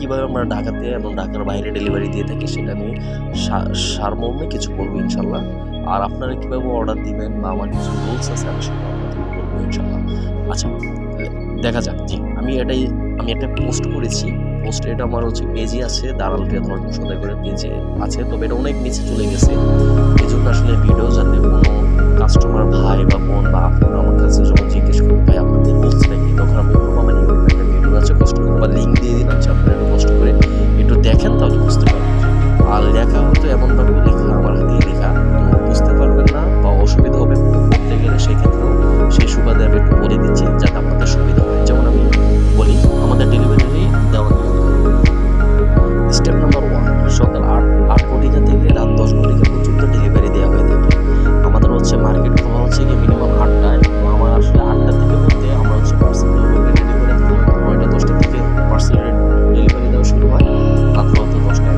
কীভাবে আমরা ঢাকাতে এবং ঢাকার বাইরে ডেলিভারি দিয়ে থাকি সেটা আমি সারমর্মে কিছু বলবো ইনশাল্লাহ। আর আপনারা কীভাবে অর্ডার দিবেন বা আমার কিছু রুলস আছে আমি সেটা আপনাদের বলবো ইনশাল্লাহ। আচ্ছা, দেখা যাক। জি, আমি একটা পোস্ট করেছি। এটা আমার পেজই আছে, দালাল রিয়াদ হরদম সওদাগরের পেজে আছে, তবে এটা অনেক নিচে চলে গেছে। এই জন্য আসলে ভিডিও যাতে কোনো কাস্টমার ভাই বা বোন বা আপনারা আমার কাছে যখন জিজ্ঞেস করুন ভাই আপনাদের রুলসটা কি, তখন আমি বলবো আমার ইউটিউবে একটা ভিডিও আছে, কষ্ট করে বা লিঙ্ক দিয়ে দিলাম যে আপনারা একটু কষ্ট করে একটু দেখেন, তাহলে বুঝতে পারবেন। আর লেখা হয়তো এমনভাবে লেখা, আমার হাতেই লেখা, তো বুঝতে পারবেন না বা অসুবিধা হবে পড়তে গেলে, সেক্ষেত্রেও সেই সুবাদে আমি একটু বলে দিচ্ছি যাতে আপনাদের সুবিধা হয়। যেমন আমি বলি, আমাদের ডেলিভারি দেওয়া স্টেপ নাম্বার 1, সকাল 8 ঘটিকা থেকে রাত 10 ঘটিকা পর্যন্ত ডেলিভারি দেওয়া হয়ে থাকে। আমাদের মার্কেট খোলা কি মিনিমাম 8টায়। তো আমার আসলে 8টা থেকে বলতে আমরা পার্সেল ডেলিভারি রেডি করে থাকি 9টা 10টা থেকে পার্সেল ডেলিভারি দেওয়া শুরু হয়, রাত 10টা 11টা।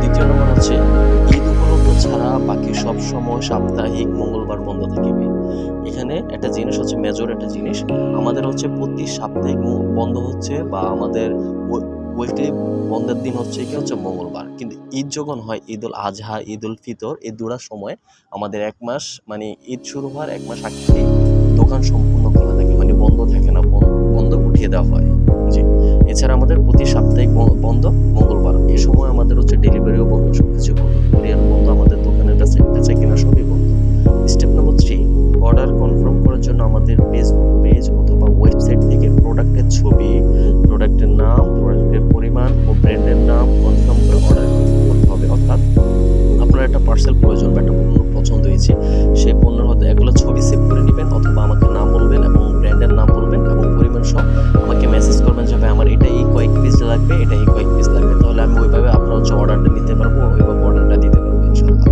দ্বিতীয় নম্বর ঈদ উপলক্ষ ছাড়া বাকি সব সময় সাপ্তাহিক মঙ্গলবার বন্ধ থাকিবে। এখানে একটা জিনিস মেজর একটা জিনিস, আমাদের প্রতি সাপ্তাহিক বন্ধ বা আমাদের উইকলি বন্ধের দিন কি মঙ্গলবার। কিন্তু ঈদ যখন হয়, ঈদ উল আজহা, ঈদ উল ফিতর, এই দুটার সময় আমাদের 1 মাস মানে ঈদ শুরু হওয়ার 1 মাস আগে থেকে দোকান সম্পূর্ণ খোলা থাকে, মানে বন্ধ থাকে না, বন্ধ উঠিয়ে দেওয়া হয়। জি, এছাড়া আমাদের প্রতি সাপ্তাহিক বন্ধ মঙ্গলবার। এই সময় আমাদের ডেলিভারিও বন্ধ, সবকিছু বন্ধ, কুরিয়ার বন্ধ, আমাদের দোকানের বেচা কেনা সবই বন্ধ। স্টেপ নম্বর 3, অর্ডার কনফার্ম করার জন্য আমাদের ফেসবুক পেজ অথবা ওয়েবসাইট থেকে প্রোডাক্টের ছবি, প্রোডাক্টের নাম, প্রোডাক্টের পরিমাণ ও ব্র্যান্ডের নাম কনফার্ম করে অর্ডার করতে হবে। অর্থাৎ আপনার একটা পার্সেল প্রয়োজন বা একটা পণ্য পছন্দ হয়েছে, সেই পণ্যের হয়তো এগুলো ছবি সেভ করে নেবেন অথবা আমাকে নাম বলবেন এবং ব্র্যান্ডের নাম বলবেন এবং পরিমাণ সহ আমাকে মেসেজ করবেন যে ভাই আমার এটা এই কয়েক পিস লাগবে, এটা এই কয়েক পিস লাগবে, তাহলে আমি ওইভাবে আপনার অর্ডারটা নিতে পারবো, ওইভাবে অর্ডারটা দিতে পারবো ইনশাআল্লাহ।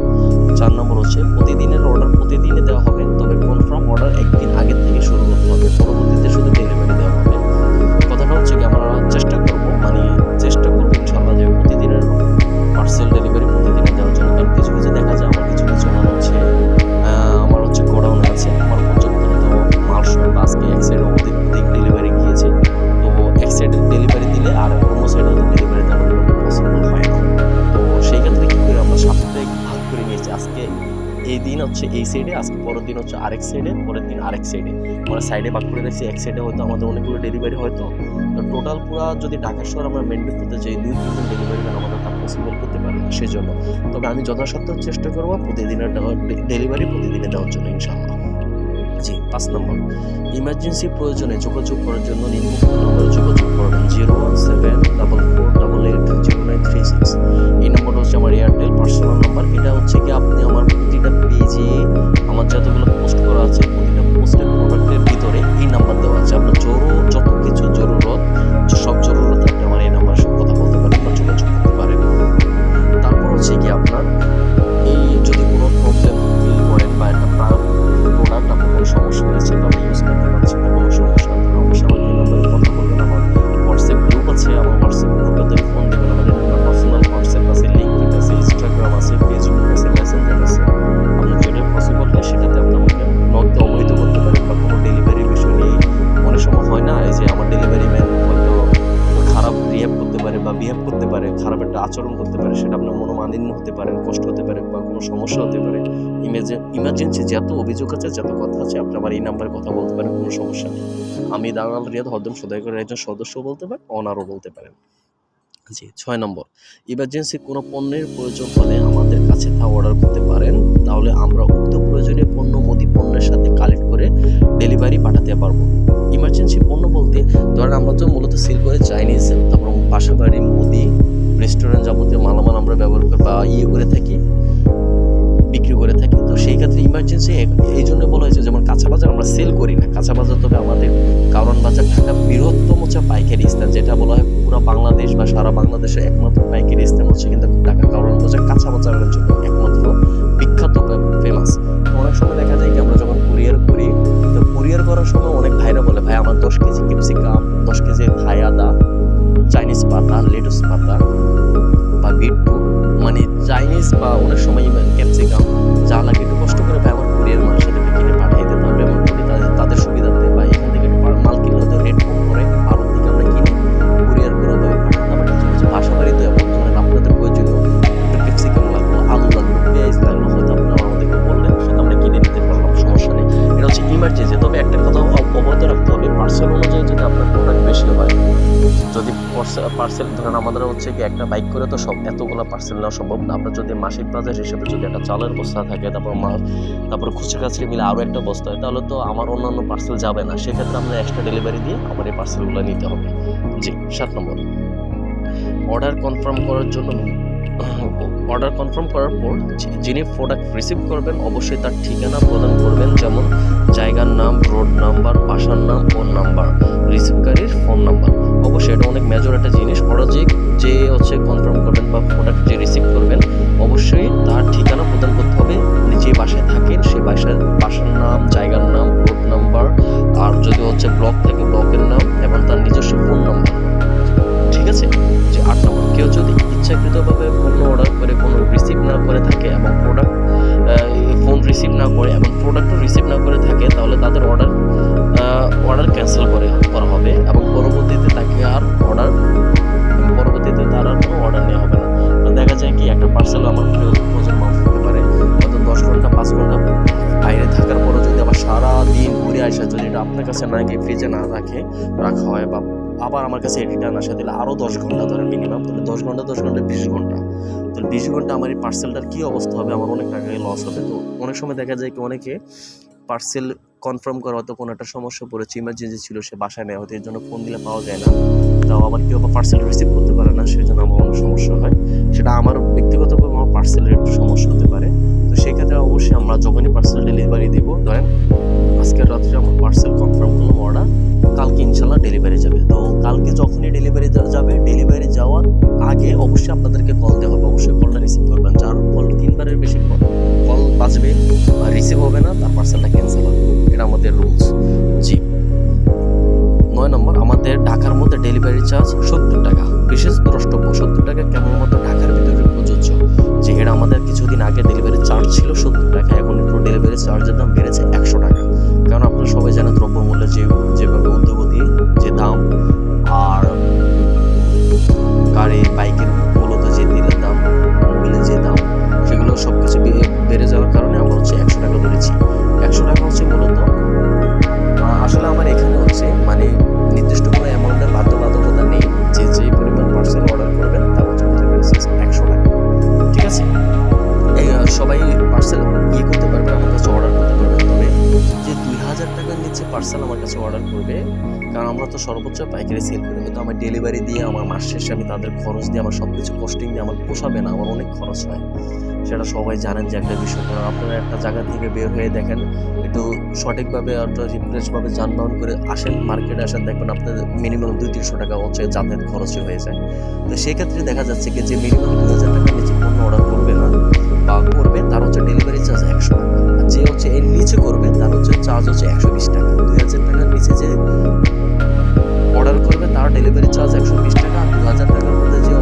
4 নম্বর প্রতিদিনের অর্ডার প্রতিদিনে দেওয়া হবে, তবে কনফার্ম অর্ডার একদিন আগের থেকে শুরু করতে হবে, পরবর্তীতে শুধু ডেলিভারি দেওয়া হবে। কথাটা কি আমরা চেষ্টা করবো ইনশাআল্লাহ যে প্রতিদিনের পার্সেল ডেলিভারি প্রতিদিনে দেওয়ার জন্য। কারণ কিছু দেখা যায় আমার কিছু আমার গোডাউনে আছে, আমার পর্যন্ত মাল সব আজকে এক সাইডে অধিক ডেলিভারি গিয়েছে, তো এক সাইডে ডেলিভারি দিলে আর অন্য সাইডে ডেলিভারি দেওয়ার পসিবল হয় না। তো সেই ক্ষেত্রে কি করে আমরা সাপ্তাহিক ভাগ করে নিয়েছি, আজকে এই দিন এই সাইডে, আজকে পরের দিন আরেক সাইডে, পরের দিন আরেক সাইডে, আমরা সাইডে ভাগ করে রাখছি। এক সাইডে হয়তো আমাদের অনেকগুলো ডেলিভারি হয়তো, তো টোটাল পুরো যদি ঢাকা শহর আমরা মেনটেন করতে চাই 2-3 দিন ডেলিভারি আমাদের তা পসিবল করতে পারি না, সেই জন্য। তবে আমি যথাসাধ্য চেষ্টা করবো প্রতিদিনের ডেলিভারি প্রতিদিনে দেওয়ার জন্য ইনশাআল্লাহ। জি, 5 নম্বর, ইমার্জেন্সি প্রয়োজনে যোগাযোগ করার জন্য নিম্নোক্ত নম্বরে যোগাযোগ করবেন 01744880936। এই নম্বরটা আমার এয়ারটেল পার্সোনাল নাম্বার। এটা কি আপনি আমার প্রতিটা পেজে আমার যতগুলো পোস্ট করা আছে, প্রতিটা পোস্টের প্রোডাক্টের ভিতরে এই নাম্বার দেওয়া আছে। আপনার যত কিছু জরুরত, সব জরুরত আপনি আমার এই নাম্বার সব কথা বলতে পারেন বা যোগাযোগ করতে পারেন। তারপর কি আপনার এই যদি কোনো প্রবলেম ফিল করেন বা একটা প্রোডাক্ট আপনার কোনো সমস্যা হয়েছে বা আপনি ইউজ করতে পারছেন না, কোনো সমস্যা, তাহলে অবশ্যই আমার এই নাম্বারে কথা বলবেন। আমার হোয়াটসঅ্যাপ গ্রুপ আছে, আমার হোয়াটসঅ্যাপ গ্রুপে ফোন দেবেন। আমাদের পার্সোনাল হোয়াটসঅ্যাপ আছে, লিঙ্কড আছে, ইনস্টাগ্রাম আছে, ফেসবুক আছে, মেসেঞ্জার আছে। আপনার যেটা পসিবল হয় সেটাতে আপনি আমাকে নক দিয়ে অবহিত করতে পারেন। বা কোনো ডেলিভারি বিষয় নিয়ে অনেক সময় হয় না, এই যে আমার ডেলিভারি ম্যান হয়তো খারাপ রিহ্যাভ করতে পারে বা বিহেভ করতে পারে, খারাপ একটা আচরণ করতে পারে, সেটা আপনার মনোমালিন্য হতে পারে, কষ্ট হতে পারে বা কোনো সমস্যা হতে পারে। ইমার্জেন্সি যত অভিযোগ আছে, যত কথা আছে, আপনি আমার এই নাম্বারে কথা বলতে পারেন, কোনো সমস্যা নেই। আমি দালাল রিয়াদ হরদম সওদাগরের একজন সদস্য বলতে পারেন, অনারও বলতে পারেন। জি, 6 নম্বর, ইমার্জেন্সি কোনো পণ্যের প্রয়োজন হলে আমাদের কাছে তা অর্ডার করতে পারেন, তাহলে আমরা উক্ত প্রয়োজনীয় পণ্য পণ্যের সাথে কালেক্ট করে ডেলিভারি পাঠাতে পারবো। ইমার্জেন্সি পণ্য বলতে ধরেন আমরা তো মূলত সেল করে চাইনিজ, তারপর বাসাবাড়ি, মুদি, রেস্টুরেন্ট যাবতীয় মালামাল আমরা ব্যবহার করে বা করে থাকি, বিক্রি করে থাকি। তো সেই ক্ষেত্রে ইমার্জেন্সি এই জন্য বলা হয়েছে, যেমন কাঁচা বাজার আমরা সেল করি না, কাঁচা বাজার তবে আমাদের কারণ বাজার ঢাকা বৃহত্তম পাইকারি স্থান, যেটা বলা হয় পুরো বাংলাদেশ বা সারা বাংলাদেশের একমাত্র পাইকারি স্থান কিন্তু ঢাকা কারণ বাজার কাঁচা বাজারের জন্য একমাত্র বিখ্যাত, ফেমাস। অনেক সময় দেখা যায় কি আমরা যখন কুরিয়ার করি, তো কুরিয়ার করার সময় অনেক ভাইরা বলে ভাই আমার 10 কেজি ক্যাপসিকাম, 10 কেজি থাই আদা, চাইনিজ পাতা, লেটুস পাতা বা বিটরুট, মানে চাইনিজ বা অনেক সময় ক্যাপসিকাম যা লাগে একটু কষ্ট করে ভাই আমার কুরিয়ার মাল সাথে কিনে পাঠিয়ে দিতে হবে। এমন করি তাদের সুবিধার্থে বা এখান থেকে মাল কিনলে তো রেট কম করে আরও দিকে আমরা কিনি, হচ্ছে কি একটা বাইক করে তো সব এতগুলো পার্সেল নেওয়া সম্ভব না। আপনার যদি মাসিক বাজার হিসেবে যদি একটা চালের বস্তা থাকে, তারপর খুচরা কাছড়ি মিলে আরও একটা বস্তা হয়, তাহলে তো আমার অন্যান্য পার্সেল যাবে না। সেক্ষেত্রে আমরা এক্সট্রা ডেলিভারি দিয়ে আমার এই পার্সেলগুলো নিতে হবে। জি, 7 নম্বর, অর্ডার কনফার্ম করার পর যিনি প্রোডাক্ট রিসিভ করবেন অবশ্যই তার ঠিকানা প্রদান করবেন, যেমন জায়গার নাম, রোড নাম্বার, বাসার নাম, ফোন নাম্বার, রিসিভকারীর ফোন নাম্বার। অবশ্যই এটা অনেক মেজর একটা জিনিস। অর্ডার যে হচ্ছে কনফার্ম করবেন বা প্রোডাক্ট যে রিসিভ করবেন অবশ্যই তার ঠিকানা প্রদান করতে হবে। উনি যে বাসায় থাকেন সেই বাসার নাম, জায়গার নাম, রোড নাম্বার, আর যদি হচ্ছে ব্লক থাকে ব্লকের নাম এবং তার নিজস্ব ফোন নাম্বার। ঠিক আছে। যে 8 নম্বর, কেউ যদি ইচ্ছাকৃতভাবে পণ্য অর্ডার করে কোনো রিসিভ না করে থাকে এবং ফোন রিসিভ না করে এবং প্রোডাক্টও রিসিভ না করে থাকে, তাহলে তাদের অর্ডার ক্যান্সেল করা হবে এবং পরবর্তীতে তার আর কোনো অর্ডার নেওয়া হবে না। দেখা যায় কি একটা পার্সেল আমার প্রয়োজন মাফ হতে পারে, হয়তো 10 ঘন্টা 5 ঘন্টা বাইরে থাকার পরও যদি আবার সারা দিন ঘুরে আসে, যদি এটা আপনার কাছে না গিয়ে ফ্রিজে না রাখা হয় বা আবার আমার কাছে রিটার্ন আসা দিলে আরও 10 ঘন্টা ধরে মিনিমাম, তাহলে 10 ঘন্টা 20 ঘন্টা, তাহলে 20 ঘন্টা আমার এই পার্সেলটার কী অবস্থা হবে, আমার অনেক টাকায় লস হবে। তো অনেক সময় দেখা যায় কি অনেকে পার্সেল কনফার্ম করা হয়তো কোনো একটা সমস্যা পড়েছে, ইমার্জেন্সি ছিল, সে বাসায় নেয়, হয়তো এর জন্য ফোন দিলে পাওয়া যায় না, তাও আবার কেউ পার্সেল রিসিভ করতে পারে না, সেই জন্য আমার অনেক সমস্যা হয়। সেটা আমার ব্যক্তিগতভাবে আমার পার্সেলের একটু সমস্যা হতে পারে। তো সেক্ষেত্রে অবশ্যই আমরা যখনই পার্সেল ডেলিভারি দেবো, ধরেন আজকের রাত্রে আমার পার্সেল কনফার্ম করলাম অর্ডার, কালকে ইনশাল্লাহ ডেলিভারি যাবে। তো কালকে যখনই ডেলিভারি যাবে, ডেলিভারি যাওয়ার আগে অবশ্যই আপনাদেরকে কল দেওয়া হবে, অবশ্যই কলটা রিসিভ করবেন। যার ফল 3 বারের বেশি কল বাজবে বা রিসিভ হবে না, তার পার্সেলটা ক্যান্সেল হবে, এটা আমাদের রুলস। জি। 9 নম্বর, আমাদের ঢাকার মধ্যে ডেলিভারি চার্জ 70 টাকা। বিশেষ দ্রষ্টব্য, 70 টাকা কেবলমাত্র ঢাকার ভিতরে প্রযোজ্য। যে এটা আমাদের কিছুদিন আগে ডেলিভারি চার্জ ছিল 70 টাকা, এখন একটু ডেলিভারি চার্জের দাম বেড়েছে 100 টাকা। কারণ আপনারা সবাই জানেন দ্রব্যমূল্যের যেভাবে ঊর্ধ্বগতি, যে দাম, আর গাড়ি বাইকের মূলত যে তেলের দাম, মোবিলের যে দাম, সেগুলো সব কিছু বেড়ে যাওয়ার কারণে আমরা হচ্ছে 100 টাকা ধরেছি। 100 টাকা হচ্ছে মূলত, আসলে আমার এখানে হচ্ছে মানে নির্দিষ্ট কোনো অ্যামাউন্টের বাধ্যবাধকতা নেই, যে পরিমাণ পার্সেল অর্ডার করবেন তার হচ্ছে 100 টাকা। ঠিক আছে। সবাই পার্সেল করতে পারবে, আমার কাছে অর্ডার করতে পারবে, তবে যে 2000 টাকার নিচে পার্সেল আমার কাছে অর্ডার করবে, কারণ আমরা তো সর্বোচ্চ পাইকারি সেল করি, হয়তো আমার ডেলিভারি দিয়ে আমার মাস শেষে আমি তাদের খরচ দিয়ে আমার সব কিছু কস্টিং দিয়ে আমার পোষাবে না, আমার অনেক খরচ হয়, সেটা সবাই জানেন যে একটা বিষয়। কারণ আপনারা একটা জায়গা থেকে বের হয়ে দেখেন, একটু সঠিকভাবে একটা রিফ্রেশভাবে যানবাহন করে আসেন, মার্কেটে আসেন, দেখবেন আপনাদের মিনিমাম 200-300 টাকা হচ্ছে যাতায়াত খরচই হয়ে যায়। তো সেক্ষেত্রে দেখা যাচ্ছে কি যে মিনিমাম 2000 টাকার নিচে পণ্য অর্ডার করবে না বা করবে, তার হচ্ছে ডেলিভারি চার্জ 100 টাকা, আর যে হচ্ছে এর নিচে করবে তার হচ্ছে চার্জ হচ্ছে 120 টাকা। 2000 টাকার নিচে যে অর্ডার করবে তার ডেলিভারি চার্জ 120 টাকা, আর 2000 টাকার মধ্যে যে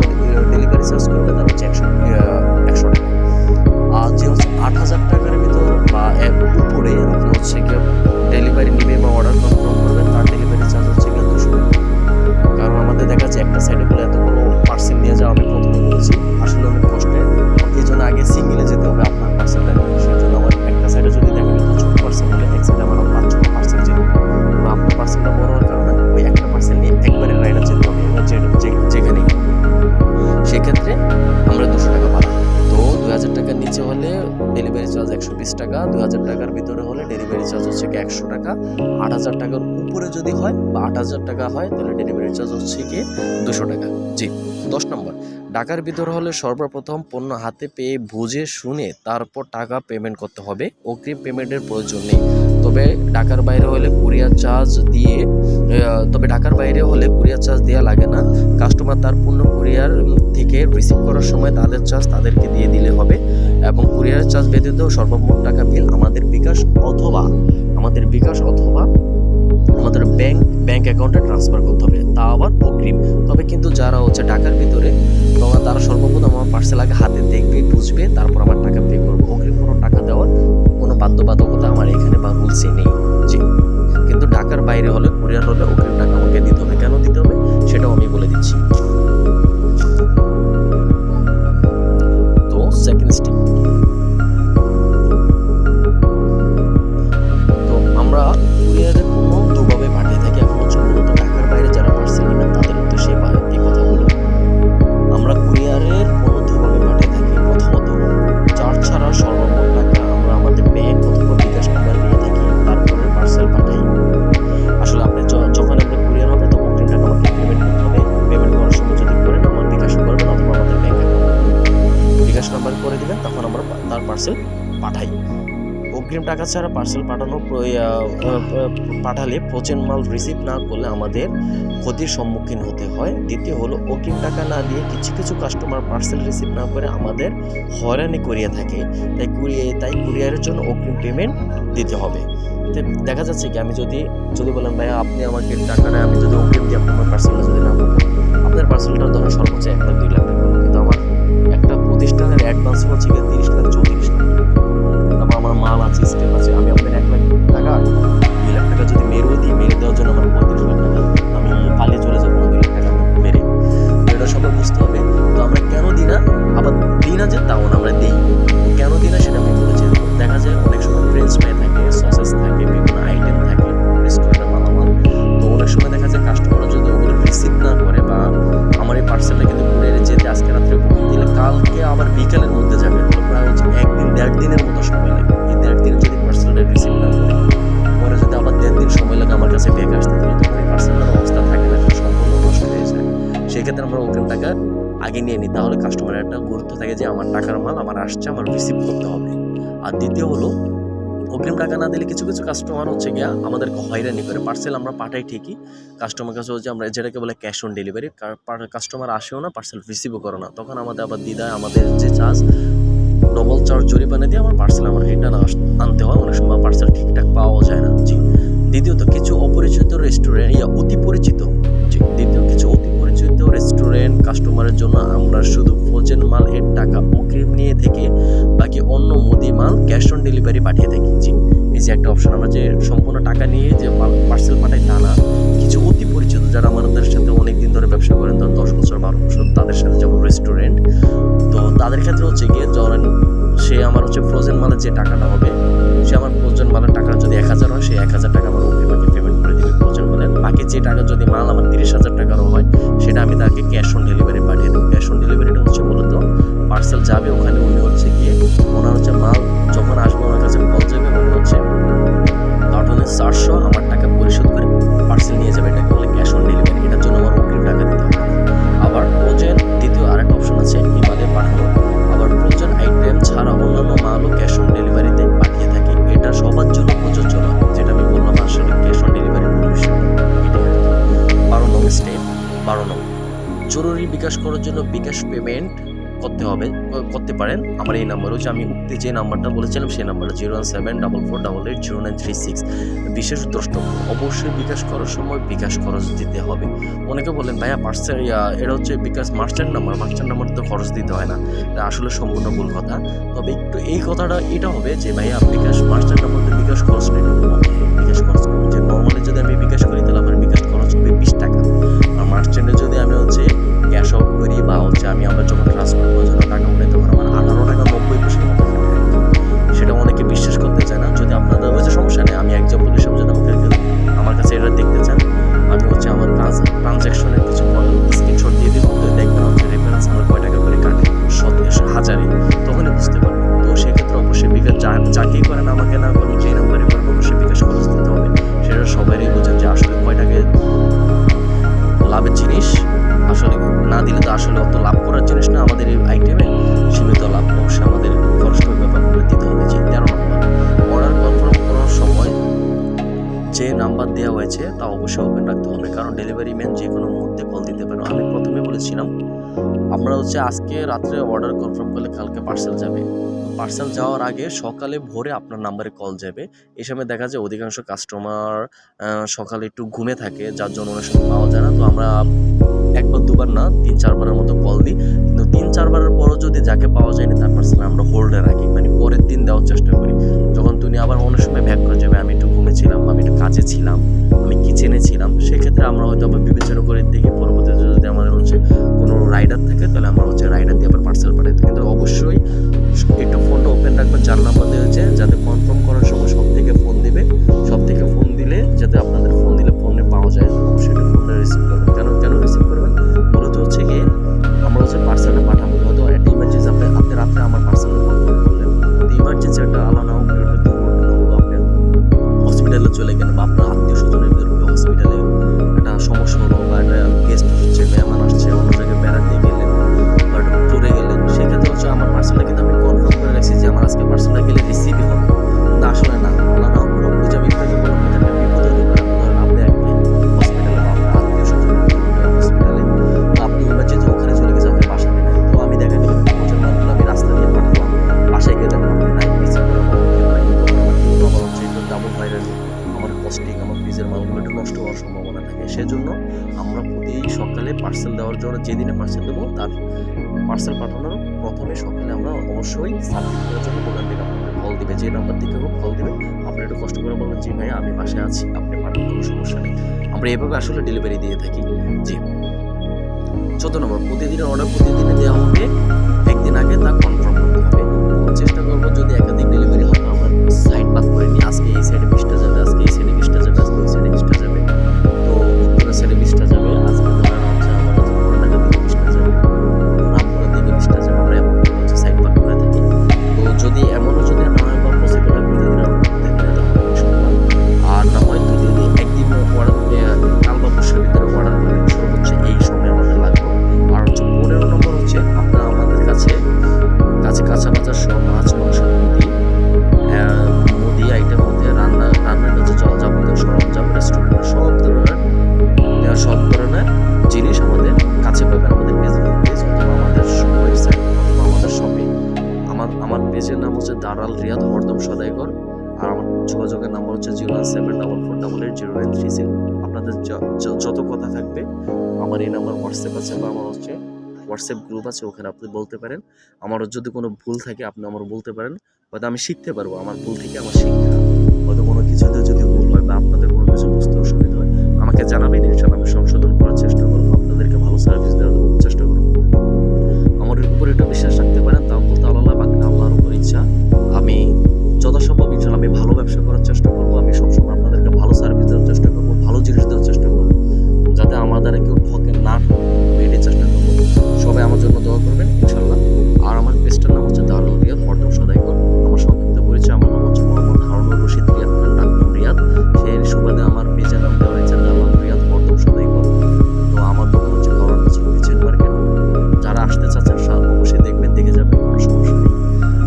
ডেলিভারি চার্জ করবে তার হচ্ছে 100 টাকা। আর যে হচ্ছে 8000 টাকার ভিতর বা উপরে আপনি হচ্ছে গিয়ে ডেলিভারি নেবে বা অর্ডার কনফার্ম করবেন, তার ডেলিভারি চার্জ হচ্ছে গিয়ে 200 টাকা। কারণ আমাদের দেখা যাচ্ছে একটা সাইডে বলে এত বড় পার্সেল নিয়ে যাওয়া, আমি প্রথমে বলেছি আসলে অনেক কষ্টের, এই জন্য আগে সিঙ্গেলে যেতে হবে আপনার পার্সেলটা নিয়ে। সেই জন্য আমার একটা সাইডে যদি দেখেন ছোট পার্সেল হলে এক সাইডে আমার 5-6 পার্সেল যেতে হবে, আপনার পার্সেলটা বড় হওয়ার কারণে ওই একটা পার্সেল নিয়ে একবারে রাইডার যেতে হবে যেখানেই। সেক্ষেত্রে আমরা 200 টাকা বাড়াই। তো 2000 টাকার নিচে হলে ডেলিভারি চার্জ 120 টাকা, 2000 টাকার ভিতরে হলে ডেলিভারি চার্জ হচ্ছে 100 টাকা, 8000 টাকার উপরে যদি হয় বা 8000 টাকা হয় তাহলে ডেলিভারি চার্জ হচ্ছে কি 200 টাকা। জি। 10 নম্বর, ঢাকার ভিতরে হলে সর্বপ্রথম পণ্য হাতে পেয়ে বুঝে শুনে তারপর টাকা পেমেন্ট করতে হবে, অগ্রিম পেমেন্টের প্রয়োজন নেই। তবে ঢাকার বাইরে হলে কুরিয়ার চার্জ দেওয়া লাগে না। কাস্টমার তার পণ্য কুরিয়ার থেকে রিসিভ করার সময় তাদের চার্জ তাদেরকে দিয়ে দিলে হবে, এবং কুরিয়ার চার্জ ব্যতীত সর্বমোট টাকা বিল আমাদের বিকাশ অথবা আমাদের ব্যাংক অ্যাকাউন্টে ট্রান্সফার করতে হবে, তা আবার অগ্রিম। তবে কিন্তু যারা হচ্ছে ঢাকার ভিতরে, তারা সর্বপ্রথম আমার পার্সেল আগে হাতে দেখবে, বুঝবে, তারপর আমার টাকা পে করবে। অগ্রিম কোনো টাকা দেওয়ার কোনো বাধ্যবাধকতা আমার এখানে বা রুলসে নেই। জি। কিন্তু ঢাকার বাইরে হলে, কুরিয়ার হলে অগ্রিম টাকা আমাকে দিতে হবে। কেন দিতে হবে সেটাও আমি বলে দিচ্ছি। তো সেকেন্ড স্টেপ, তো আমরা কুরিয়ারের পণ্য দুভাবে পাঠিয়ে থাকি। এখন হচ্ছে মূলত ঢাকার বাইরে যারা পার্সেল নেবেন তাদের উদ্দেশ্যে এই কথাগুলো। পাঠাই। অগ্রিম টাকা ছাড়া পার্সেল পাঠালে ফ্রোজেন মাল রিসিভ না করলে আমাদের ক্ষতির সম্মুখীন হতে হয়। দ্বিতীয় হলো, অগ্রিম টাকা না দিয়ে কিছু কিছু কাস্টমার পার্সেল রিসিভ না করে আমাদের হয়রানি করিয়ে থাকে। তাই কুরিয়ারের জন্য অগ্রিম পেমেন্ট দিতে হবে। দেখা যাচ্ছে কি, আমি যদি বলেন ভাইয়া আপনি আমাকে টাকাটা আমি যদি অগ্রিম দিয়ে আপনার পার্সেলটা যদি না পাঠান, আপনার পার্সেলটা ধরেন সর্বোচ্চ 1 লাখ 2 লাখ টাকা, কিন্তু আমার একটা প্রতিষ্ঠানের অ্যাডভান্স হচ্ছে গিয়ে 30 লাখ 34 লাখ। তারপর আমার মাল আছে, স্টেপ আছে, আমি আপনার 1 লাখ টাকা 2 লাখ টাকা যদি মেরে দেওয়ার জন্য আমার 35 লাখ টাকা আমি পালিয়ে চলে যাবো 2 লাখ টাকা মেরে। তো এটা সবাই বুঝতে হবে। তো আমরা কেন দিই না, আবার দিই না যে তাও না, আমরা দিই। কেন দিই না সেটা আমি বলেছি। দেখা যায় অনেক সময় ফ্রেঞ্চ ফ্রাই থাকে, সসেস থাকে, বিভিন্ন আইটেম থাকে রেস্টুরেন্টের মালামাল। তো অনেক সময় দেখা যায় কাস্টমাররা যদি ওগুলো রিসিভ না করে, বা আমার এই পার্সেলটা কিন্তু কুরিয়ারে যেতে আজকে রাত্রে বুকিং দিলে কালকে আবার বিকেলের মধ্যে যাবে, তো প্রায় হচ্ছে 1 দিন 1.5 দিনের মতো সময় লাগে। এই 1.5 দিন যদি পার্সেলটা রিসিভ না করে, পরে যদি আবার 1.5 দিন সময় লাগে আমার কাছে ব্যাক আসতে, তাহলে তখন এই পার্সেলটার অবস্থা থাকে না, সম্পূর্ণ নষ্ট হয়ে যায়। সেক্ষেত্রে আমরা অগ্রিম টাকা আগে নিয়ে নিই, তাহলে কাস্টমারের একটা গুরুত্ব থাকে যে আমার টাকার মাল আমার আসছে, আমার রিসিভ করতে হবে। আর দ্বিতীয় হলো, অগ্রিম টাকা না দিলে কিছু কিছু কাস্টমার হচ্ছে গিয়া আমাদেরকে হয়রানি করে। পার্সেল আমরা পাঠাই ঠিকই, কাস্টমার কাছে হচ্ছে আমরা যেটাকে বলে ক্যাশ অন ডেলিভারি, কাস্টমার আসেও না, পার্সেল রিসিভও করে না, তখন আমাদের আবার দিদায় আমাদের যে চার্জ ডবল চার্জ জরিমানা দিয়ে আমার পার্সেল আমার রিটার্ন আনতে হয়। অনেক সময় পার্সেল ঠিকঠাক পাওয়া যায় না। জি। দ্বিতীয়ত, কিছু অপরিচিত রেস্টুরেন্ট কিছু অতি পরিচিত রেস্টুরেন্ট কাস্টমারের জন্য আমরা শুধু ফ্রোজেন মাল এর টাকা অগ্রিম নিয়ে থেকে বাকি অন্য মুদি মাল ক্যাশ অন ডেলিভারি পাঠিয়ে থাকি। জি, এই যে একটা অপশন, আমরা যে সম্পূর্ণ টাকা নিয়ে যে পার্সেল পাঠাই তা না, কিছু অতি পরিচিত যারা আমাদের সাথে অনেক দিন ধরে ব্যবসা করেন, ধর 10 বছর 12 বছর, তাদের সাথে যেমন রেস্টুরেন্ট, তো তাদের ক্ষেত্রে হচ্ছে গিয়ে ধরেন সে আমার হচ্ছে ফ্রোজেন মালের যে টাকাটা হবে, সে আমার ফ্রোজেন মালের টাকা যদি 1000 হয়, সেই 1000 টাকা আমার অগ্রিম পেমেন্ট করে দিবে ফ্রোজেন মালের। বাকি যে টাকা যদি মাল আমার 30,000 টাকারও হয়, সেটা আমি তাকে ক্যাশ অন ডেলিভারি পাঠিয়ে দেবো। ক্যাশ অন ডেলিভারিটা হচ্ছে মূলত পার্সেল যাবে ওখানে, উনি হচ্ছে গিয়ে ওনার হচ্ছে মাল যখন আসবে ওনার কাছে কল যাবে, উনি হচ্ছে কার্টনে 400 আমার টাকা পরিশোধ করে পার্সেল নিয়ে যাবে। এটাকে বলে ক্যাশ অন ডেলিভারি। এটার জন্য আমার অগ্রিম টাকা দিতে হবে। আবার ফ্রোজেন দ্বিতীয় আরেকটা অপশন আছে হিমালয়ে পাঠানো। আবার ফ্রোজেন আইটেম ছাড়া অন্যান্য মালও ক্যাশ অন ডেলিভারিতে পাঠিয়ে থাকি। এটা সবার জন্য প্রযোজ্য নয়, যেটা আমি বললাম আসলে ক্যাশ অন ডেলিভারির মূল বিষয়। এটা 12 নং স্টেপ। 12 নং, জরুরি বিকাশ করার জন্য বিকাশ পেমেন্ট করতে পারেন আমার এই নাম্বার, হচ্ছে আমি যে নাম্বারটা বলেছিলাম সেই নাম্বারটা 01744880936। বিশেষ দ্রষ্টব্য, অবশ্যই বিকাশ করার সময় বিকাশ খরচ দিতে হবে। অনেকে বলেন ভাইয়া এটা হচ্ছে বিকাশ মার্চেন্ট নাম্বার তো খরচ দিতে হয় না। এটা আসলে সম্পূর্ণ ভুল কথা। তবে একটু এই কথাটা এটা হবে যে ভাইয়া বিকাশ মার্চেন্ট নাম্বারতে বিকাশ খরচটা একটু কম। বিকাশ খরচ কম, যে নর্মালি যদি আমি বিকাশ করি তাহলে আমার বিকাশ খরচ হবে 20 টাকা। আর মার্চেন্টে যদি আমি হচ্ছে ক্যাশ আউট করি, বা হচ্ছে আমি আবার যখন ট্রান্সফার করার জন্য টাকা উঠে, তখন আমার 18 টাকা 90 পয়সার মতো কাটে। সেটা অনেকে বিশ্বাস করতে চায় না। যদি আপনাদের হচ্ছে সমস্যা নেই, আমি এক্সাম্পল হিসেবে যদি আমার কাছে এটা দেখতে চান, আমি হচ্ছে আমার ট্রানজ্যাকশনের কিছু স্ক্রিনশট দিয়ে দিব, তো দেখবেন হচ্ছে রেফারেন্স আমার কয় টাকা করে কাটে, 1000-এ, তখনই বুঝতে পারবেন। তো সেক্ষেত্রে অবশ্যই বিকাশ যাকেই করেন, আমাকে না করেন, যে নাম্বারে করেন, অবশ্যই বিকাশ খরচ দিতে হবে। সেটা সবারই বোঝেন যে আসলে কয় টাকা লাভের জিনিস, আসলে না দিলে তো আসলে অত লাভ করার জিনিস না। আমাদের এই আইটেমে সীমিত লাভ, অবশ্যই আমাদের খরচটা ব্যাপার করে দিতে হবে। যে 13 নম্বর, অর্ডার কনফার্ম করার সময় যে নাম্বার দেওয়া হয়েছে তা অবশ্যই ওপেন রাখতে হবে, কারণ ডেলিভারি ম্যান যে কোনো মুহূর্তে কল দিতে পারে। আমি প্রথমে বলেছিলাম আমরা হচ্ছে আজকে রাত্রে অর্ডার কনফার্ম করলে কালকে পার্সেল যাবে। পার্সেল যাওয়ার আগে সকালে ভোরে আপনার নাম্বারে কল যাবে। এই সময় দেখা যায় অধিকাংশ কাস্টমার সকালে একটু ঘুমে থাকে, যার জন্য অনেক সময় পাওয়া যায় না। তো আমরা 1-2 বার না 3-4 বারের মতো কল দিই, কিন্তু 3-4 বারের পরও যদি যাকে পাওয়া যায়নি তার পার্সেল আমরা হোল্ডে রাখি, মানে পরের দিন দেওয়ার চেষ্টা করি। যখন তুমি আবার অনেক সময় ব্যাক করে যাবে, আমি একটু ঘুমেছিলাম, আমি একটু কাজে ছিলাম, আমি কিচেনে ছিলাম, সেক্ষেত্রে আমরা হয়তো আবার বিবেচনা করে দেখি পরবর্তীতে যদি আমাদের হচ্ছে কোনো রাইডার থাকে, তাহলে আমরা হচ্ছে রাইডার দিয়ে আবার পার্সেল পাঠাই। কিন্তু অবশ্যই একটু ফোনটা ওপেন রাখবেন, যার নাম্বার দিয়েছে, যাতে কনফার্ম করার সময় সব থেকে ফোন দিলে যাতে আপনাদের ফোন দিলে ফোনে পাওয়া যায়, অবশ্যই একটু ফোনটা রিসিভ করবেন। কেন রিসিভ করবেন? মূলত হচ্ছে গিয়ে আমরা হচ্ছে পার্সেলটা পাঠাবো, হয়তো একটা ইমার্জেন্সি আপনি রাত্রে আমার পার্সেলটা কনফার্ম করলেন, ইমার্জেন্সি একটা আলাদা হোক, একটা দুর্ঘটনা হলো, আপনি হসপিটালে চলে গেলেন, বা আপনার আত্মীয় স্বজনের বিরুদ্ধে হসপিটালে একটা সমস্যা হলো, বা একটা গেস্ট হচ্ছে, মেহমান আসছে, অন্য জায়গায় বেড়াতে গেলেন বা ট্যুরে গেলেন, সেক্ষেত্রে হচ্ছে আমার পার্সেলটা কিন্তু আমি কনফার্ম করে রাখছি যে আমার আজকে পার্সেলটা গেলে রিসিভ জন্য যেদিনে পার্সেল দেবো তার পার্সেল পাঠানোর প্রথমে সকালে আমরা অবশ্যই সাবমিট করার জন্য দোকান থেকে আপনাকে কল দিবে, যে নাম্বার থেকে হোক কল দিবে। আপনি একটু কষ্ট করে বলবেন জি ভাই আমি বাসায় আছি, আপনি পাঠান, কোনো সমস্যা নেই। আমরা এভাবে আসলে ডেলিভারি দিয়ে থাকি। জি 14 নম্বর, প্রতিদিনের অর্ডার প্রতিদিনে দেওয়া হবে, একদিন আগে তা কনফার্ম করতে হবে। আমরা চেষ্টা করবো যদি একাধিক ডেলিভারি হয় তো আমরা সাইড ভাগ করে নিই, আজকে এই সাইডে 20টা যাবে, আজকে এই সাইডে 20টা যাবে, আজকে ওই সাইডে 20টা যাবে, তো উত্তরের সাইডে 20টা যাবে, আজকে ধরেন হচ্ছে আমার পুরানাকার দিকে 20টা যাবে, রামপুরার দিকে 20টা যাবে। আমরা এমন করে হচ্ছে সাইড ভাগ করে থাকি। তো যদি এমনও যদি না হয় বা পসিবল হয় প্রতিদিন আমরা প্রতিদিন দেওয়া হবে ইনশাআল্লাহ। আর না হয় যদি একদিন অর্ডার কাল বা পরশুর ভিতরে অর্ডার করেন, সর্বোচ্চ এই সময় আমাদের লাগবে। আর হচ্ছে 15 নম্বর হচ্ছে আপনারা আমাদের কাছে কাঁচা বাজার সহ মাছ মাংস মুদি আইটেম মধ্যে রান্নার কাছে যাবতীয় সরঞ্জাম, রেস্টুরেন্টের সব ধরনের জিনিস আমাদের কাছে পাবেন। আমাদের ফেসবুক পেজ অথবা আমাদের ওয়েবসাইট অথবা আমাদের শপে। আমার পেজের নাম হচ্ছে দারাল রিয়াদ হরদম সদাইগর, আর আমার যোগাযোগের নাম্বার হচ্ছে 01744880936। আপনাদের যত কথা থাকবে আমার এই নাম্বার হোয়াটসঅ্যাপ আছে বা আমার হচ্ছে হোয়াটসঅ্যাপ গ্রুপ আছে, ওখানে আপনি বলতে পারেন। আমারও যদি কোনো ভুল থাকে আপনি আমার বলতে পারেন, হয়তো আমি শিখতে পারবো। আমার ভুল থেকে আমার শিক্ষা, হয়তো কোনো কিছুতে যদি ভুল হয় বা আপনাদের কোনো কিছু বুঝতে অসুবিধা হয় আমাকে জানাবেন, ইনশাআল্লাহ আমি সংশোধন করার চেষ্টা করবো, আপনাদেরকে ভালো সার্ভিস দেওয়ার চেষ্টা করবো। আমার উপর একটু বিশ্বাস রাখতে পারেন, তাও বলতে আল্লাহ বাকি আল্লাহর উপর ইচ্ছা। আমি যথাসম্ভব ইনশাআল্লাহ আমি ভালো ব্যবসা করার চেষ্টা করবো। আমি সবসময় আপনাদেরকে ভালো সার্ভিস দেওয়ার চেষ্টা করবো, ভালো জিনিস দেওয়ার চেষ্টা করবো, যাতে আমার দ্বারা কেউ ঠকে না এটাই চেষ্টা করবো। সবাই আমার জন্য দোয়া করবেন ইনশাআল্লাহ। আর আমার পেজটার নাম হচ্ছে দারুল রিয়াদ হরদম সদাইগর। আমার সংক্ষিপ্ত পরিচয়, আমার নাম হচ্ছে মোহাম্মদ হারুনুর রশিদ রিয়াদ, ডাকনাম রিয়াদ। সেই সুবাদে আমার পেজের নাম দেওয়া হয়েছে দারুল রিয়াদ হরদম সদাইগর। তো আমার দোকান হচ্ছে কারণ হচ্ছে কিচেন মার্কেট। যারা আসতে চাচ্ছেন অবশ্যই দেখবেন, দেখে যাবেন, কোনো সমস্যা নেই।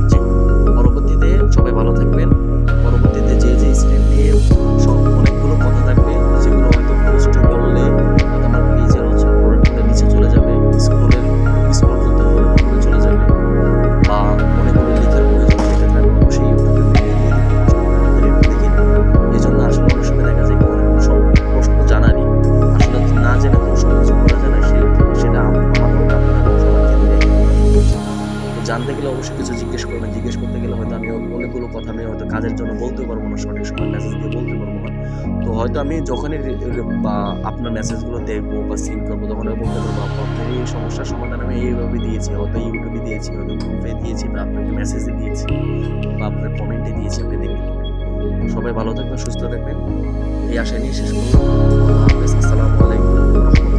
জি, পরবর্তীতে সবাই ভালো থাকবেন। পরবর্তীতে যে স্টেপ নিয়ে অনেকগুলো কথা থাকবে, যেগুলো হয়তো পোস্টে বললে হয়তো আমার পেজের হচ্ছে প্রোডাক্টগুলো নিচে চলে যাবে, স্ক্রল করতে হলে উপরে চলে যাবে, বা অনেকগুলো লেখার প্রয়োজন থেকে থাকবে, অবশ্যই ইউটিউবে ভিডিও দিয়ে দেবো, কষ্ট করে আমাদের একটু দেখে নিন। এই জন্য আসলে অনেক সময় দেখা যায় কি অনেক সব প্রশ্ন জানারই আসলে না জেনে তো সব কিছু করা যায় না, সেটা আমাদের সবার ক্ষেত্রে জানতে গেলে অবশ্যই কিছু জিজ্ঞেস করবেন। জিজ্ঞেস করতে গেলে হয়তো আমি অনেকগুলো কথা আমি হয়তো কাজের জন্য বলতে পারবো না, সঠিক সময় মেসেজ দিয়ে বলতে পারবো না। তো হয়তো আমি যখনই বা আপনার মেসেজগুলো দেখবো বা সিন করবো তখন আমি বলতে পারবো আপনার এই সমস্যার সমাধান আমি এইভাবে দিয়েছি, হয়তো ইউটিউবে দিয়েছি, হয়তো গ্রুপে দিয়েছি, বা আপনাকে মেসেজে দিয়েছি, বা আপনার কমেন্টে দিয়েছি, আপনি দেখবেন। সবাই ভালো থাকবেন, সুস্থ থাকবেন, এই আশা নিয়ে শেষ করলাম। আল্লাহ হাফেজ, আসসালামু আলাইকুম।